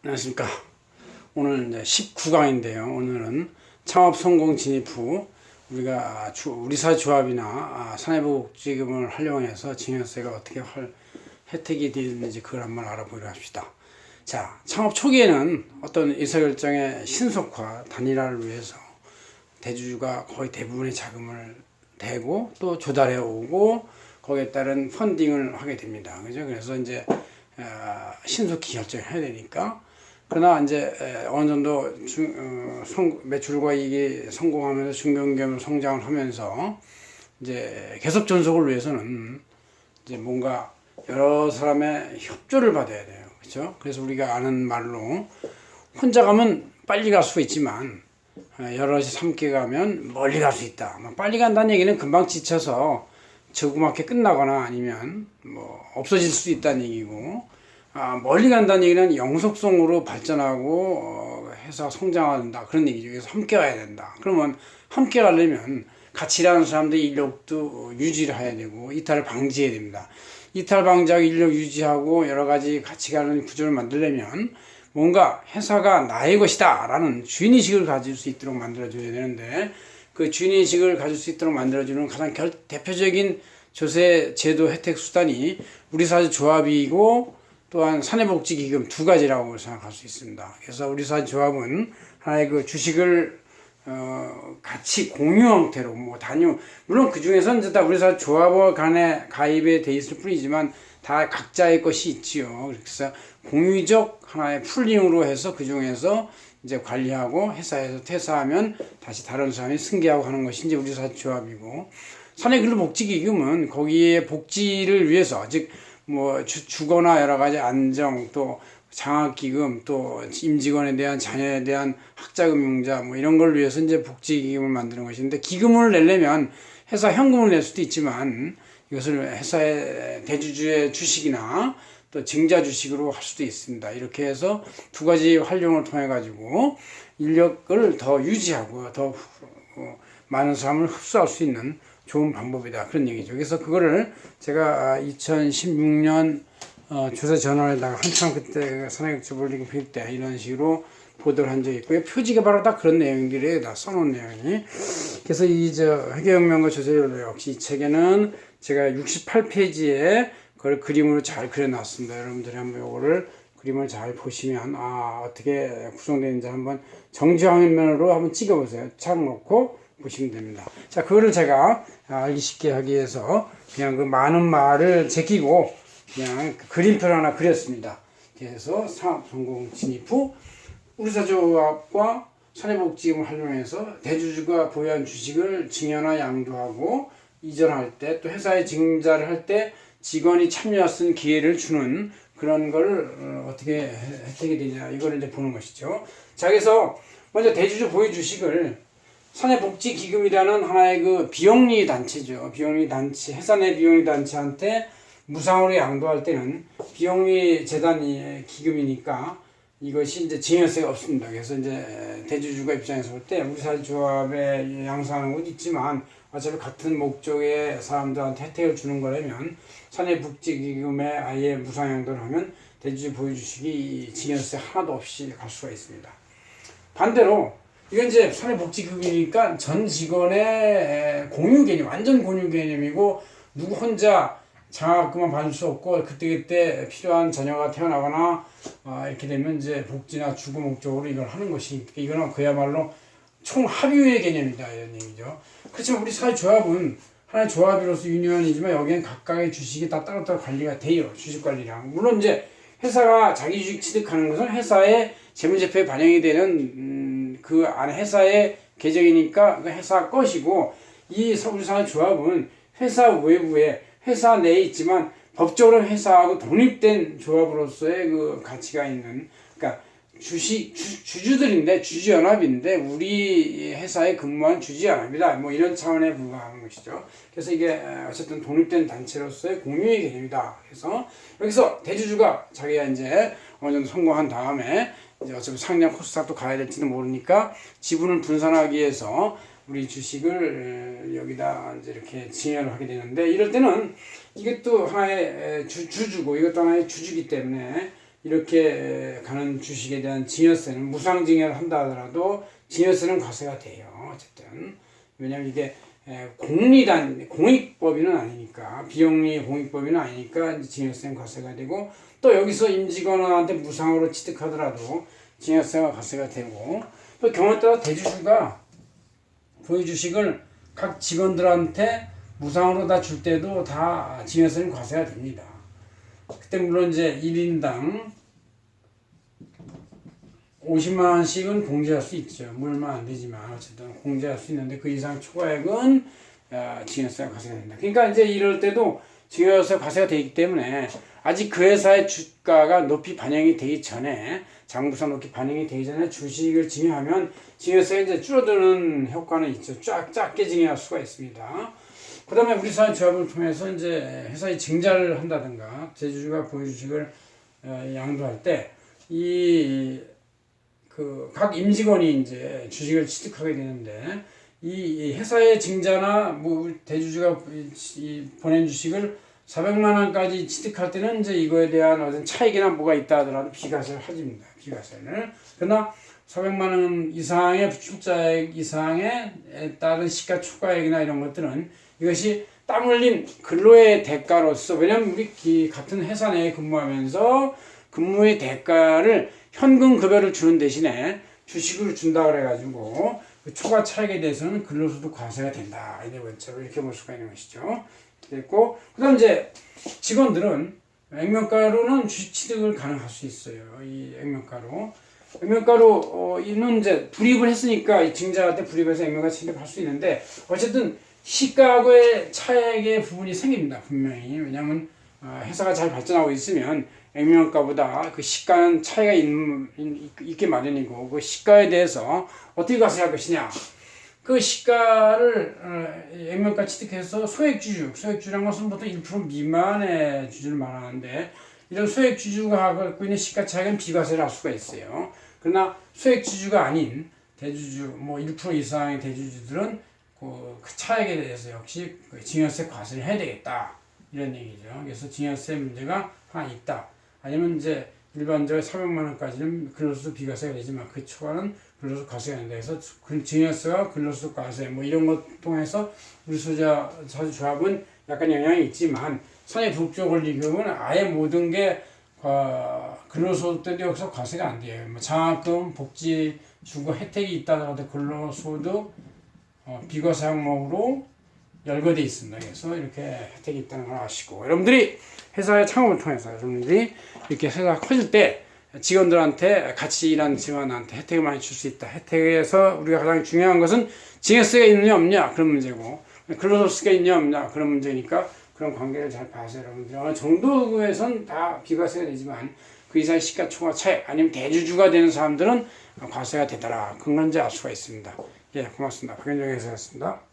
안녕하십니까. 오늘 이제 19강인데요. 오늘은 창업 성공 진입 후 우리가 우리사 조합이나 사내보복지금을 활용해서 증여세가 어떻게 혜택이 되는지 그걸 한번 알아보기로 합시다. 자, 창업 초기에는 어떤 의사결정의 신속화, 단일화를 위해서 대주주가 거의 대부분의 자금을 대고 또 조달해 오고 거기에 따른 펀딩을 하게 됩니다. 그죠? 그래서 이제 신속히 결정을 해야 되니까. 그러나 이제 어느 정도 매출과 이익이 성공하면서 중견기업으로 성장을 하면서 이제 계속 존속을 위해서는 이제 뭔가 여러 사람의 협조를 받아야 돼요. 그렇죠? 그래서 우리가 아는 말로 혼자 가면 빨리 갈 수 있지만 여럿이 함께 가면 멀리 갈 수 있다. 빨리 간다는 얘기는 금방 지쳐서 조그맣게 끝나거나 아니면 뭐 없어질 수도 있다는 얘기고, 멀리 간다는 얘기는 영속성으로 발전하고 회사가 성장한다 그런 얘기죠. 그래서 함께 가야 된다. 그러면 함께 가려면 같이 일하는 사람들의 인력도 유지를 해야 되고 이탈을 방지해야 됩니다. 이탈 방지하고 인력 유지하고 여러 가지 같이 가는 구조를 만들려면 뭔가 회사가 나의 것이다 라는 주인의식을 가질 수 있도록 만들어줘야 되는데, 그 주인의식을 가질 수 있도록 만들어주는 가장 대표적인 조세 제도 혜택 수단이 우리사회 조합이고 또한 사내복지기금 두 가지라고 생각할 수 있습니다. 그래서 우리사회 조합은 하나의 그 주식을 같이 공유 형태로 물론 그 중에서는 이제 다 우리사회 조합원 간에 가입에 돼 있을 뿐이지만 다 각자의 것이 있지요. 그래서 공유적 하나의 풀링으로 해서 그 중에서 이제 관리하고 회사에서 퇴사하면 다시 다른 사람이 승계하고 하는 것이 이제 우리 사회 조합이고, 사내근로복지기금은 거기에 복지를 위해서 즉 뭐 주거나 여러 가지 안정 또 장학기금 또 임직원에 대한 자녀에 대한 학자금융자 뭐 이런 걸 위해서 이제 복지기금을 만드는 것인데, 기금을 내려면 회사 현금을 낼 수도 있지만 이것을 회사의 대주주의 주식이나 또 증자 주식으로 할 수도 있습니다. 이렇게 해서 두 가지 활용을 통해 가지고 인력을 더 유지하고 더 많은 사람을 흡수할 수 있는 좋은 방법이다 그런 얘기죠. 그래서 그거를 제가 2016년 조세 전환에다가 한참 그때 산학적불리기 필 때 이런 식으로 보도를 한 적이 있고요. 표지가 바로 딱 그런 내용들이에요. 다 써놓은 내용이. 그래서 이 회계혁명과 조세율 역시 이 책에는 제가 68페이지에 그걸 그림으로 잘 그려놨습니다. 여러분들이 한번 요거를 그림을 잘 보시면 어떻게 구성되는지 한번 정지화면으로 한번 찍어보세요. 창 놓고 보시면 됩니다. 자, 그거를 제가 알기 쉽게 하기 위해서 그냥 그 많은 말을 제끼고 그냥 그림표를 하나 그렸습니다. 그래서 사업 성공 진입 후 우리사조합과 사내복지금을 활용해서 대주주가 보유한 주식을 증여나 양도하고 이전할 때 또 회사에 증자를 할 때 직원이 참여할 수 있는 기회를 주는 그런 걸 어떻게 혜택이 되냐 이거를 이제 보는 것이죠. 자, 그래서 먼저 대주주 보유 주식을 사내복지기금이라는 하나의 그 비영리 단체죠. 비영리 단체, 회사 내 비영리 단체한테 무상으로 양도할 때는 비영리 재단이 기금이니까 이것이 이제 증여세가 없습니다. 그래서 이제 대주주가 입장에서 볼 때 우리 사회조합에 양성하는 것도 있지만 어차피 같은 목적의 사람들한테 혜택을 주는 거라면 사내복지기금에 아예 무상양도를 하면 대주주 보유주식이 증여세 하나도 없이 갈 수가 있습니다. 반대로 이건 이제 사내복지기금이니까 전 직원의 공유 개념, 완전 공유 개념이고 누구 혼자 장학금만 받을 수 없고 그때그때 필요한 자녀가 태어나거나 이렇게 되면 이제 복지나 주거 목적으로 이걸 하는 것이, 이거는 그야말로 총합의의 개념이다 이런 얘기죠. 그렇지만 우리 사회조합은 하나의 조합으로서 유니언이지만 여기엔 각각의 주식이 다 따로따로 관리가 돼요. 주식 관리랑. 물론 이제 회사가 자기 주식 취득하는 것은 회사의 재무제표에 반영이 되는 그 안에 회사의 계정이니까 그 회사 것이고, 이 우리 사회조합은 회사 외부에 회사 내에 있지만 법적으로 회사하고 독립된 조합으로서의 그 가치가 있는, 그러니까 주주들인데 주주연합인데 우리 회사에 근무한 주주연합이다 뭐 이런 차원에 불과하는 것이죠. 그래서 이게 어쨌든 독립된 단체로서의 공유의 개념이다. 그래서 여기서 대주주가 자기가 이제 어느 정도 성공한 다음에 이제 어차피 상장 코스닥도 가야 될지도 모르니까 지분을 분산하기 위해서 우리 주식을 여기다 이제 이렇게 증여를 하게 되는데, 이럴 때는 이게 또 하나의 주주고 이것도 하나의 주주기 때문에 이렇게 가는 주식에 대한 증여세는 무상증여를 한다 하더라도 증여세는 과세가 돼요. 어쨌든 왜냐하면 이게 공익법인은 아니니까, 비영리 공익법인은 아니니까 이제 증여세는 과세가 되고, 또 여기서 임직원한테 무상으로 취득하더라도 증여세가 과세가 되고, 또 경우에 따라 대주주가 보유주식을 각 직원들한테 무상으로 다 줄 때도 다 증여세는 과세가 됩니다. 그때 물론 이제 1인당 50만 원씩은 공제할 수 있죠. 물만 안 되지만 어쨌든 공제할 수 있는데 그 이상 초과액은 증여세가 과세가 된다. 그러니까 이제 이럴 때도 증여세 과세가 되기 때문에 아직 그 회사의 주가가 높이 반영이 되기 전에, 장부상 높이 반영이 되기 전에 주식을 증여하면 증여세가 이제 줄어드는 효과는 있죠. 작게 증여할 수가 있습니다. 그 다음에 우리 사회 조합을 통해서 이제 회사의 증자를 한다든가 대주주가 보유주식을 양도할 때 각 임직원이 이제 주식을 취득하게 되는데, 이 회사의 증자나 뭐 대주주가 보낸 주식을 400만 원까지 취득할 때는 이제 이거에 대한 어떤 차익이나 뭐가 있다 하더라도 비과세를 하집니다. 비과세를. 그러나 400만 원 이상의 출자액 이상에 따른 시가총가액이나 이런 것들은 이것이 땀 흘린 근로의 대가로서, 왜냐면 우리 같은 회사 내에 근무하면서 근무의 대가를 현금 급여를 주는 대신에 주식을 준다 그래가지고 그 초과 차익에 대해서는 근로소득 과세가 된다. 이네 번째로 이렇게 볼 수가 있는 것이죠. 됐고, 그다음 이제 직원들은 액면가로는 주식 취득을 가능할 수 있어요. 이 액면가로 이는 이제 불이익을 했으니까 이 증자할 때 불이익해서 액면가 취득할 수 있는데, 어쨌든 시가하고의 차액의 부분이 생깁니다. 분명히. 왜냐하면 회사가 잘 발전하고 있으면 액면가보다 그 시가는 차이가 있게 마련이고, 그 시가에 대해서 어떻게 과세할 것이냐. 그 시가를 액면가 취득해서 소액주주라는 것은 보통 1% 미만의 주주를 말하는데, 이런 소액주주가 갖고 있는 시가 차익은 비과세를 할 수가 있어요. 그러나 소액주주가 아닌 대주주, 뭐 1% 이상의 대주주들은 그 차익에 대해서 역시 증여세 과세를 해야 되겠다. 이런 얘기죠. 그래서 증여세 문제가 하나 있다. 아니면 이제 일반적으로 400만 원까지는 근로소득 비과세가 되지만 그 초과는 근로소득 과세가 된다 해서 증여세와 근로소득 과세 뭐 이런 것 통해서 우리 사주조합은 약간 영향이 있지만, 사회복지권리금은 아예 모든 게 근로소득 때도 여기서 과세가 안 돼요. 뭐 장학금, 복지 주고 혜택이 있다 하더라도 근로소득 비과세 항목으로 열거되어 있습니다. 그래서 이렇게 혜택이 있다는 걸 아시고, 여러분들이 회사의 창업을 통해서 여러분들이 이렇게 회사가 커질 때 직원들한테, 같이 일하는 직원한테 혜택을 많이 줄 수 있다. 혜택에서 우리가 가장 중요한 것은 증여세가 있느냐 없냐 그런 문제고, 근로소득세가 있느냐 없냐 그런 문제니까 그런 관계를 잘 봐서 여러분들이 어느 정도에선 다 비과세가 되지만 그 이상의 시가총각 차익 아니면 대주주가 되는 사람들은 과세가 되더라. 그건 이제 알 수가 있습니다. 예, 고맙습니다. 박현정 회사였습니다.